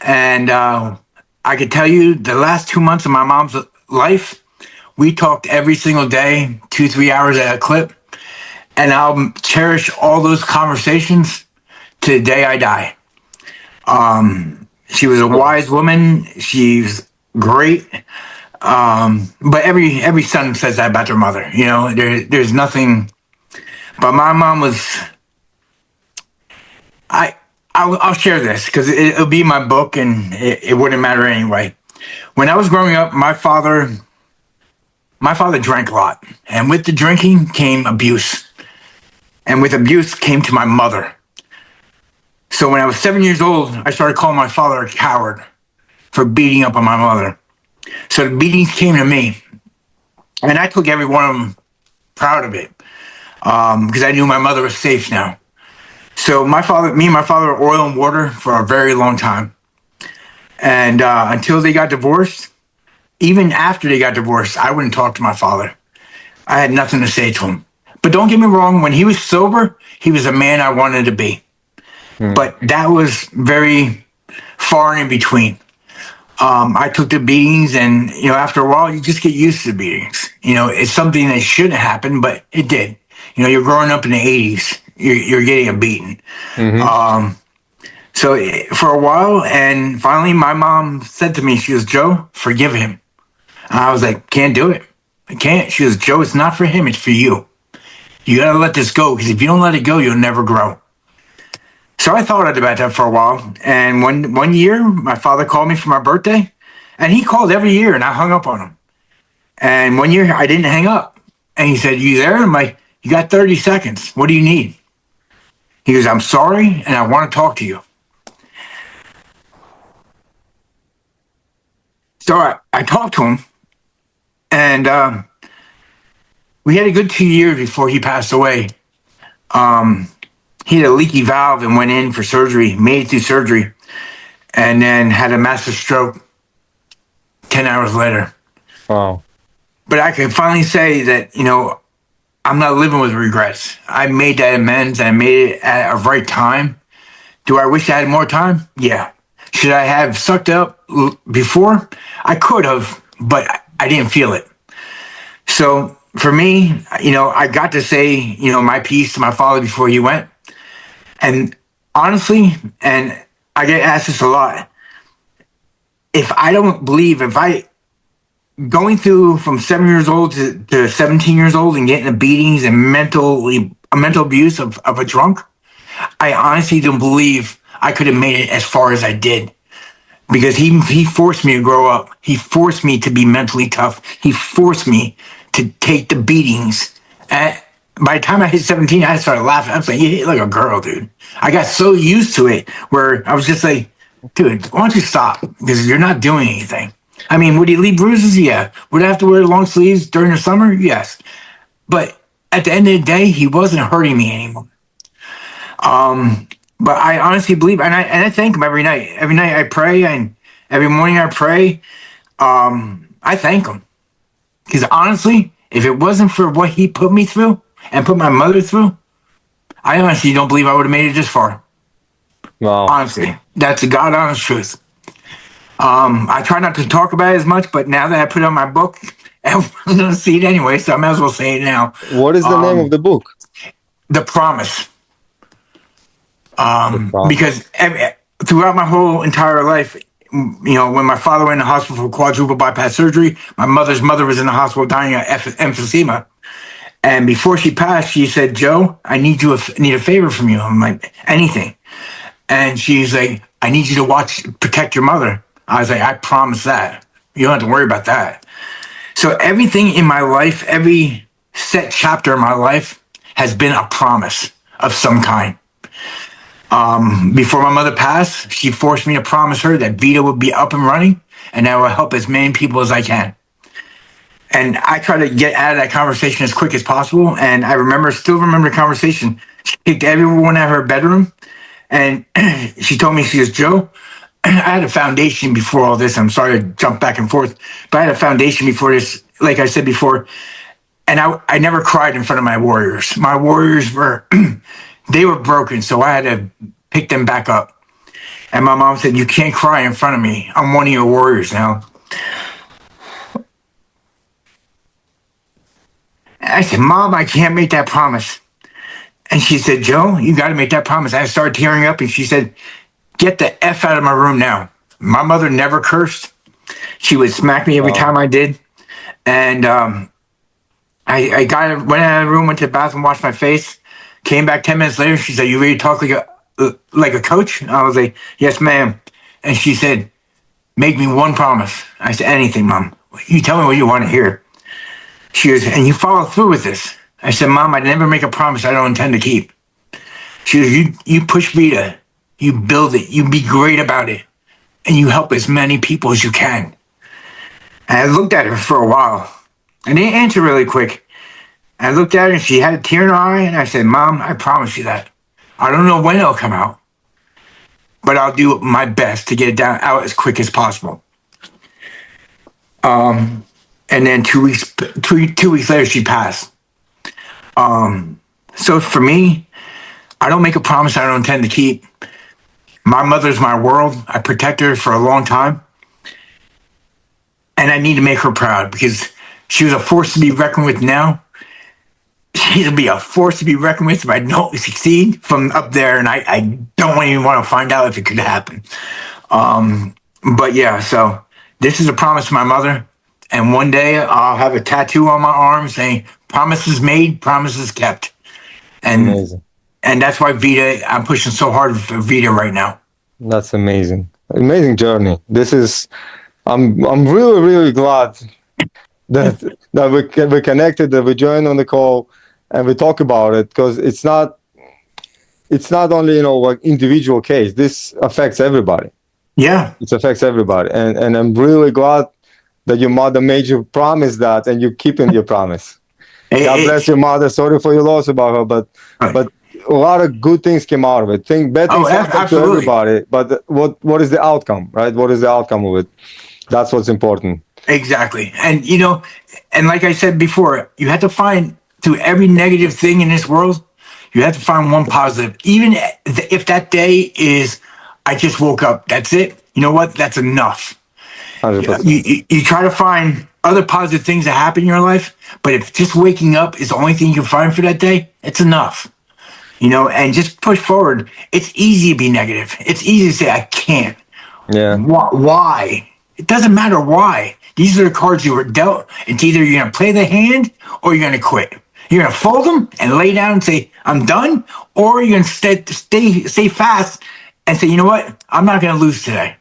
B: And I could tell you the last 2 months of my mom's life, we talked every single day, 2-3 hours at a clip. And I'll cherish all those conversations to the day I die. She was a wise woman. She's great. But every son says that about their mother. You know, there's nothing. But my mom was. I'll share this because it'll be my book, and it wouldn't matter anyway. When I was growing up, my father drank a lot, and with the drinking came abuse, and with abuse came to my mother. So when I was 7 years old, I started calling my father a coward for beating up on my mother. So the beatings came to me, and I took every one of them proud of it because I knew my mother was safe now. So me and my father were oil and water for a very long time. And until they got divorced, even after they got divorced, I wouldn't talk to my father. I had nothing to say to him. But don't get me wrong, when he was sober, he was a man I wanted to be. But that was very far in between. I took the beatings, and after a while, you just get used to the beatings. It's something that shouldn't happen, but it did. You're growing up in the '80s. You're getting a beating. So for a while, and finally, my mom said to me, she goes, "Joe, forgive him." And I was like, "Can't do it. I can't." She goes, "Joe, it's not for him. It's for you. You got to let this go, because if you don't let it go, you'll never grow." So I thought about that for a while. And one year, my father called me for my birthday, and he called every year, and I hung up on him. And one year, I didn't hang up. And he said, "You there?" I'm like, "You got 30 seconds. What do you need?" He goes, "I'm sorry, and I want to talk to you." So I talked to him, and we had a good 2 years before he passed away. He had a leaky valve and went in for surgery, made it through surgery, and then had a massive stroke 10 hours later.
A: Wow.
B: But I can finally say that, I'm not living with regrets. I made that amends, and I made it at a right time. Do I wish I had more time? Yeah. Should I have sucked up before? I could have, but I didn't feel it. So for me, I got to say, my piece to my father before he went. And honestly, and I get asked this a lot, if I going through from 7 years old to 17 years old and getting the beatings and mental abuse of a drunk, I honestly don't believe I could have made it as far as I did. Because he forced me to grow up. He forced me to be mentally tough. He forced me to take the beatings. By the time I hit 17, I started laughing. I was like, "You hit like a girl, dude." I got so used to it where I was just like, "Dude, why don't you stop? Because you're not doing anything." I mean, would he leave bruises? Yeah. Would I have to wear long sleeves during the summer? Yes. But at the end of the day, he wasn't hurting me anymore. But I honestly believe, and I thank him every night. Every night I pray, and every morning I pray. I thank him, because honestly, if it wasn't for what he put me through and put my mother through, I honestly don't believe I would have made it this far.
A: Wow.
B: Honestly, that's the God honest truth. I try not to talk about it as much, but now that I put it on my book, everyone's gonna see it anyway, so I might as well say it now.
A: What is the name of the book?
B: The Promise.
A: The Promise.
B: Because throughout my whole entire life, when my father went in the hospital for quadruple bypass surgery, my mother's mother was in the hospital dying of emphysema. And before she passed, she said, "Joe, I need a favor from you." I'm like, "Anything." And she's like, I need you to protect your mother. I was like, I promise that. You don't have to worry about that. So everything in my life, every set chapter in my life has been a promise of some kind. Before my mother passed, she forced me to promise her that VIDA would be up and running and I will help as many people as I can. And I try to get out of that conversation as quick as possible. And I still remember the conversation. She kicked everyone out of her bedroom. And she told me, she goes, Joe, I had a foundation before all this. I'm sorry to jump back and forth, but I had a foundation before this, like I said before. And I never cried in front of my warriors. My warriors were, they were broken. So I had to pick them back up. And my mom said, you can't cry in front of me. I'm one of your warriors now. I said, Mom, I can't make that promise. And she said, Joe, you got to make that promise. I started tearing up and she said, get the F out of my room now. My mother never cursed. She would smack me every time I did. And I went out of the room, went to the bathroom, washed my face, came back 10 minutes later. She said, you ready to talk like a coach? And I was like, yes, ma'am. And she said, make me one promise. I said, anything, Mom. You tell me what you want to hear. She goes, and you follow through with this. I said, Mom, I never make a promise I don't intend to keep. She goes, you push VIDA, you build it, you be great about it, and you help as many people as you can. And I looked at her for a while. I didn't answer really quick. I looked at her and she had a tear in her eye, and I said, Mom, I promise you that. I don't know when it'll come out, but I'll do my best to get it out as quick as possible. And then 2 weeks later, she passed. So for me, I don't make a promise I don't intend to keep. My mother's my world. I protect her for a long time. And I need to make her proud because she was a force to be reckoned with now. She'll be a force to be reckoned with if I don't succeed from up there. And I don't even want to find out if it could happen. But yeah, so this is a promise to my mother. And one day I'll have a tattoo on my arm saying, promises made, promises kept. And
A: Amazing.
B: And that's why VIDA, I'm pushing so hard for VIDA right now.
A: That's amazing. Amazing journey. This is, I'm really, really glad that we connected, that we joined on the call and we talk about it, because it's not only, like individual case. This affects everybody.
B: Yeah.
A: It affects everybody. And I'm really glad that your mother made you promise that and you're keeping your promise. God bless your mother. Sorry for your loss about her, but a lot of good things came out of it. Bad things happen to everybody, but what is the outcome, right? What is the outcome of it? That's what's important.
B: Exactly. And and like I said before, you have to find through every negative thing in this world, you have to find one positive. Even if that day is, I just woke up, that's it. You know what? That's enough.
A: 100%.
B: You try to find other positive things that happen in your life, but if just waking up is the only thing you can find for that day, it's enough. And just push forward. It's easy to be negative. It's easy to say, I can't.
A: Yeah.
B: Why? It doesn't matter why. These are the cards you were dealt. It's either you're going to play the hand or you're going to quit. You're going to fold them and lay down and say, I'm done, or you're going to stay fast and say, you know what? I'm not going to lose today.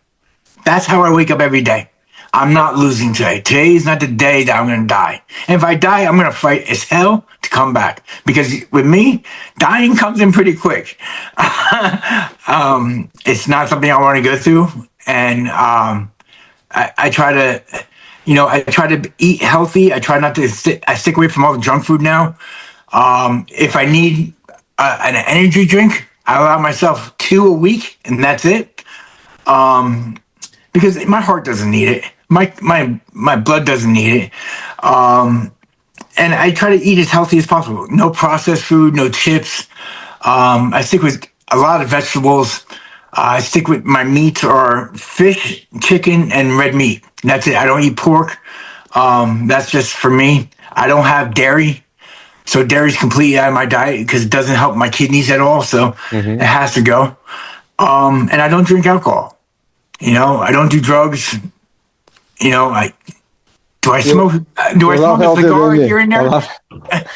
B: That's how I wake up every day. I'm not losing today. Today is not the day that I'm going to die. And if I die, I'm going to fight as hell to come back. Because with me, dying comes in pretty quick. It's not something I want to go through. And I try to, I try to eat healthy. I try not to I stick away from all the junk food now. If I need an energy drink, I allow myself 2 a week, and that's it. Because my heart doesn't need it. My blood doesn't need it. And I try to eat as healthy as possible. No processed food, no chips. I stick with a lot of vegetables. I stick with my meats or fish, chicken, and red meat. And that's it. I don't eat pork. That's just for me. I don't have dairy. So dairy's completely out of my diet because it doesn't help my kidneys at all. So it has to go. And I don't drink alcohol. I don't do drugs. Do I smoke a cigar here and there?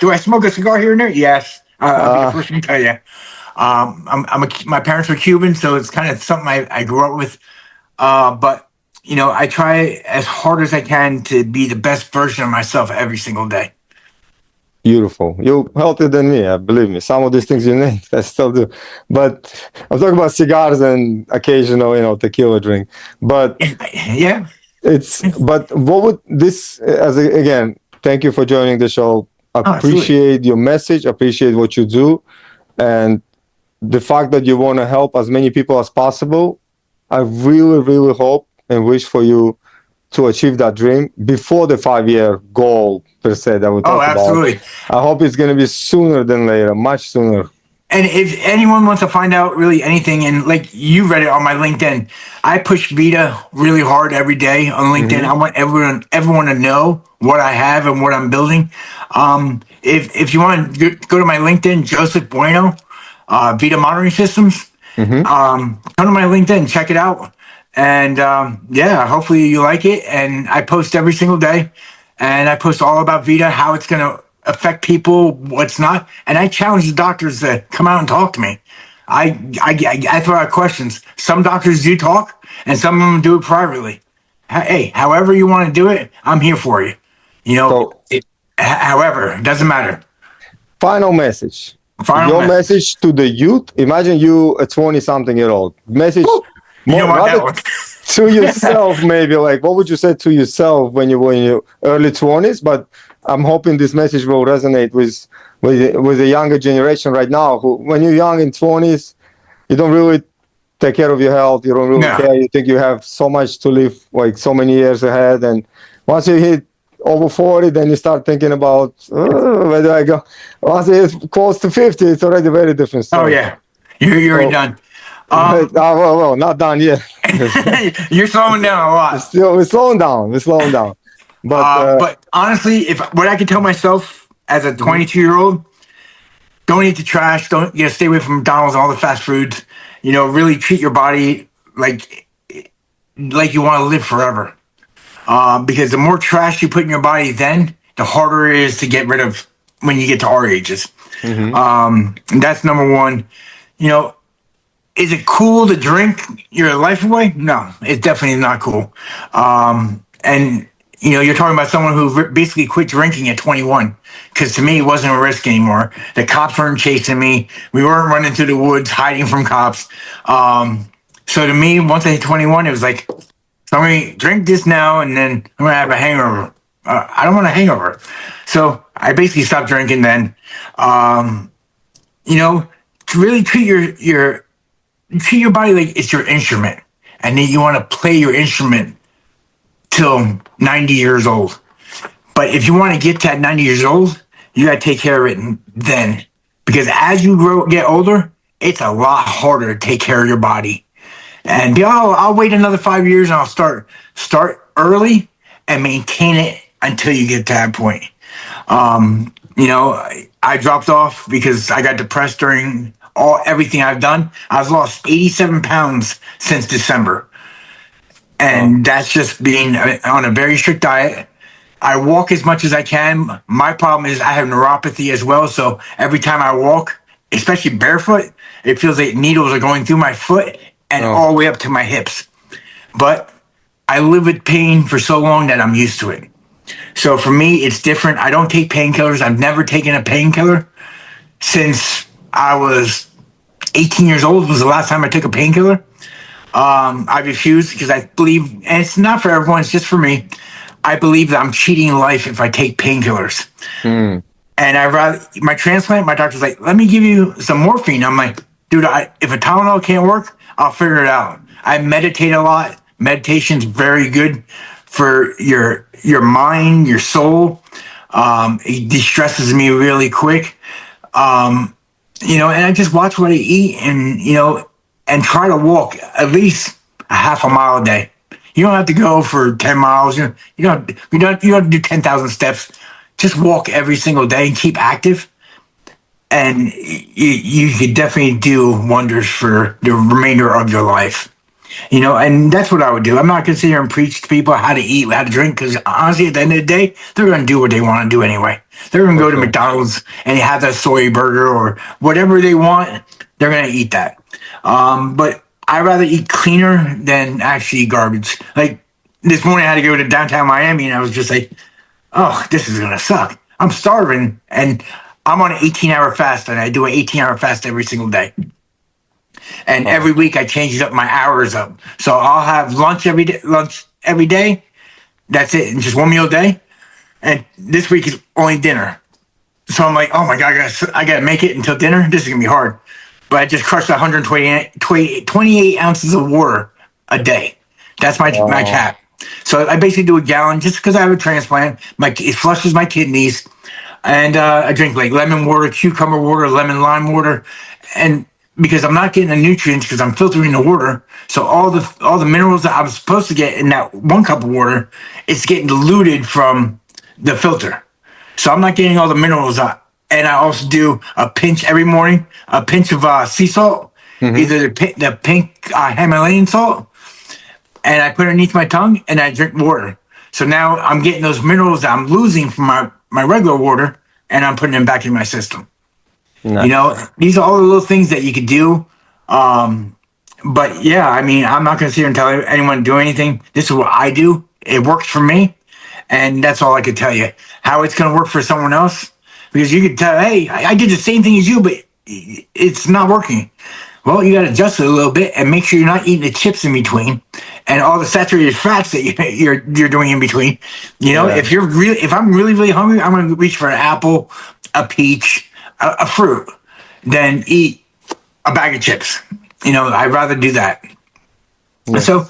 B: Do I smoke a cigar here and there? Yes. I'll be the first one to tell you. My parents were Cuban, so it's kind of something I grew up with. But I try as hard as I can to be the best version of myself every single day.
A: Beautiful. You're healthier than me, believe me. Some of these things you named, I still do. But I'm talking about cigars and occasional, tequila drink. But
B: Yeah.
A: but what would this, again, thank you for joining the show.
B: Oh, absolutely.
A: Appreciate your message, appreciate what you do. And the fact that you want to help as many people as possible. I really, really hope and wish for you to achieve that dream before the 5-year goal per se that we
B: Oh,
A: talked about.
B: absolutely.
A: I hope it's going to be sooner than later, much sooner.
B: And if anyone wants to find out really anything, and like you read it on my LinkedIn, I push VIDA really hard every day on LinkedIn. I want everyone to know what I have and what I'm building. If you want to go to my LinkedIn, Joseph Bueno, VIDA Monitoring Systems. Come to my LinkedIn, check it out, and yeah, hopefully you like it. And I post every single day, and I post all about VIDA, how it's going to affect people, what's not. And I challenge the doctors to come out and talk to me. I throw out questions. Some doctors do talk, and some of them do it privately. Hey, however you want to do it, I'm here for you. However, it doesn't matter.
A: Final message.
B: Final
A: Your message to the youth. Imagine you a 20-something-year-old. Message to yourself, maybe. Like, what would you say to yourself when you were in your early 20s? But I'm hoping this message will resonate with the younger generation right now. Who, when you're young in 20s, you don't really take care of your health. You don't really care. You think you have so much to live, like so many years ahead. And once you hit over 40, then you start thinking about, where do I go? Once it's close to 50, it's already a very different story.
B: Oh, yeah. You're done.
A: Well, not done yet.
B: You're slowing down a lot.
A: We're slowing down.
B: But honestly, what I can tell myself as a 22-year-old, don't eat the trash. Don't stay away from McDonald's and all the fast foods. Really treat your body like you want to live forever. Because the more trash you put in your body, then the harder it is to get rid of when you get to our ages. And that's number one. Is it cool to drink your life away? No, it's definitely not cool. And you're talking about someone who basically quit drinking at 21, because to me, it wasn't a risk anymore. The cops weren't chasing me. We weren't running through the woods hiding from cops. So to me, once I hit 21, it was like, I'm going to drink this now, and then I'm going to have a hangover. I don't want a hangover. So I basically stopped drinking then. To really treat your body like it's your instrument, and then you want to play your instrument till 90 years old. But if you want to get to that 90 years old, you got to take care of it then, because as you get older, it's a lot harder to take care of your body. And I'll wait another 5 years and I'll start early and maintain it until you get to that point. I dropped off because I got depressed during everything I've done. I've lost 87 pounds since December. And that's just being on a very strict diet. I walk as much as I can. My problem is I have neuropathy as well. So every time I walk, especially barefoot, it feels like needles are going through my foot and all the way up to my hips. But I live with pain for so long that I'm used to it. So for me, it's different. I don't take painkillers. I've never taken a painkiller since I was 18 years old was the last time I took a painkiller. I refuse because I believe, and it's not for everyone, it's just for me. I believe that I'm cheating life if I take painkillers. And my transplant, my doctor's like, let me give you some morphine. I'm like, dude, if a Tylenol can't work, I'll figure it out. I meditate a lot. Meditation's very good for your mind, your soul. It de-stresses me really quick. And I just watch what I eat and try to walk at least a half a mile a day. You don't have to go for 10 miles. You don't have to do 10,000 steps. Just walk every single day and keep active. And you could definitely do wonders for the remainder of your life. And that's what I would do. I'm not going to sit here and preach to people how to eat, how to drink, because honestly, at the end of the day, they're going to do what they want to do anyway. They're going to go to McDonald's and have that soy burger or whatever they want. they're gonna eat that. But I'd rather eat cleaner than actually eat garbage. Like this morning, I had to go to downtown Miami, and I was just like, "Oh, this is gonna suck. I'm starving, and I'm on an 18-hour fast, and I do an 18-hour fast every single day. And every week, I change up my hours up. So I'll have lunch every day. Lunch every day. That's it, and just one meal a day. And this week is only dinner. So I'm like, oh my God, I gotta make it until dinner. This is gonna be hard. But I just crushed 28 ounces of water a day. That's my cap. So I basically do a gallon just because I have a transplant. It flushes my kidneys, and I drink like lemon water, cucumber water, lemon lime water, and because I'm not getting the nutrients because I'm filtering the water, so all the minerals that I was supposed to get in that 1 cup of water, it's getting diluted from the filter. So I'm not getting all the minerals out. And I also do a pinch every morning, a pinch of sea salt, either the pink Himalayan salt, and I put it underneath my tongue, and I drink water. So now I'm getting those minerals that I'm losing from my regular water, and I'm putting them back in my system.
A: Nice.
B: You know, these are all the little things that you could do. But yeah, I mean, I'm not going to sit here and tell anyone to do anything. This is what I do. It works for me. And that's all I could tell you. How it's going to work for someone else, because you could tell, hey, I did the same thing as you, but it's not working. Well, you got to adjust it a little bit and make sure you're not eating the chips in between and all the saturated fats that you're doing in between. You know, if I'm really hungry, I'm going to reach for an apple, a peach, a fruit, than eat a bag of chips. You know, I'd rather do that. Yes. So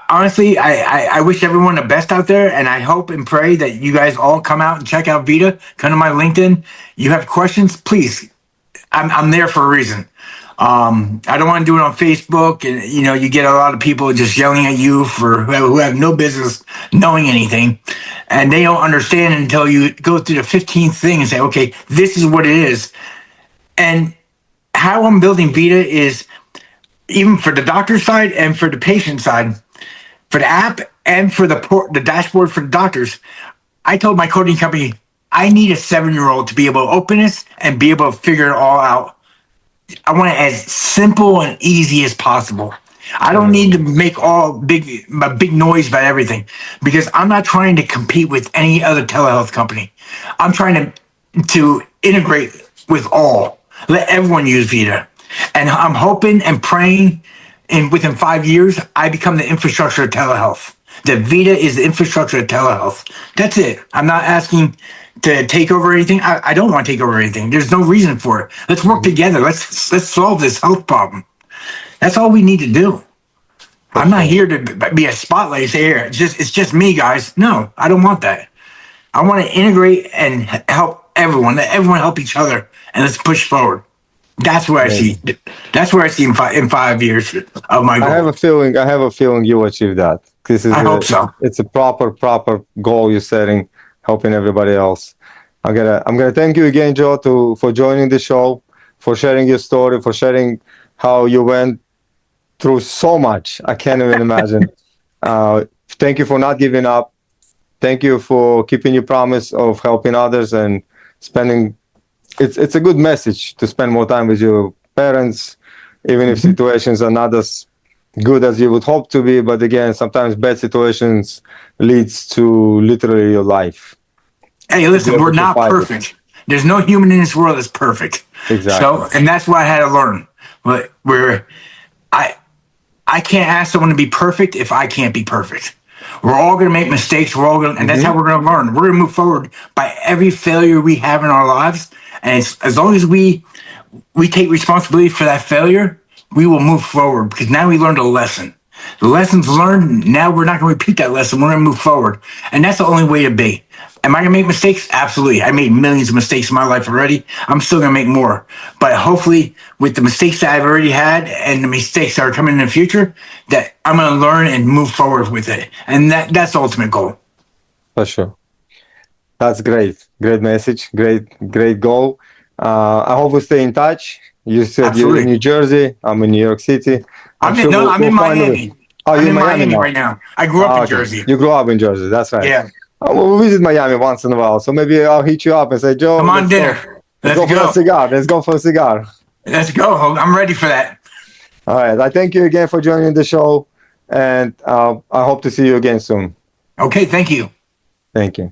B: honestly, I wish everyone the best out there, and I hope and pray that you guys all come out and check out VIDA. Come to my LinkedIn. You have questions, please. I'm there for a reason. I don't want to do it on Facebook, and you know, you get a lot of people just yelling at you who have no business knowing anything, and they don't understand until you go through the 15th thing and say, okay, this is what it is. And how I'm building VIDA is, even for the doctor side and for the patient side, for the app and for the dashboard for the doctors, I told my coding company, I need a 7-year-old to be able to open this and be able to figure it all out. I want it as simple and easy as possible. I don't need to make a big noise about everything, because I'm not trying to compete with any other telehealth company. I'm trying to integrate with all. Let everyone use VIDA. And I'm hoping and praying within 5 years, I become the infrastructure of telehealth. That VIDA is the infrastructure of telehealth. That's it. I'm not asking to take over anything. I don't want to take over anything. There's no reason for it. Let's work together. Let's solve this health problem. That's all we need to do. I'm not here to be a spotlight. Say, here, it's just me, guys. No, I don't want that. I want to integrate and help everyone. Let everyone help each other, and let's push forward. That's where I see. That's where I see in 5 years of my goal.
A: I have a feeling you achieve that.
B: I hope so.
A: It's a proper goal you're setting, helping everybody else. I'm gonna thank you again, Joe, for joining the show, for sharing your story, for sharing how you went through so much. I can't even imagine. Thank you for not giving up. Thank you for keeping your promise of helping others and spending. It's a good message to spend more time with your parents, even if situations are not as good as you would hope to be. But again, sometimes bad situations leads to literally your life.
B: Hey, listen, we're not perfect. There's no human in this world that's perfect.
A: Exactly.
B: So, and that's what I had to learn. But I can't ask someone to be perfect if I can't be perfect. We're all going to make mistakes. We're all going, and that's how we're going to learn. We're going to move forward by every failure we have in our lives. And as long as we take responsibility for that failure, we will move forward, because now we learned a lesson. The lessons learned, now we're not going to repeat that lesson. We're going to move forward. And that's the only way to be. Am I going to make mistakes? Absolutely. I made millions of mistakes in my life already. I'm still going to make more. But hopefully, with the mistakes that I've already had and the mistakes that are coming in the future, that I'm going to learn and move forward with it. And that's the ultimate goal.
A: For sure. That's great. Great message. Great goal. I hope we stay in touch. You said
B: Absolutely.
A: You're in New Jersey. I'm in New York City.
B: I'm in Miami. I'm in Miami right now. I grew up in Jersey.
A: You grew up in Jersey. That's right.
B: Yeah.
A: We'll visit Miami once in a while. So maybe I'll hit you up and say, Joe,
B: come on dinner.
A: Let's go for a cigar. Let's go for a cigar.
B: Let's go. I'm ready for that.
A: All right. I thank you again for joining the show, and I hope to see you again soon.
B: Okay, thank you.
A: Thank you.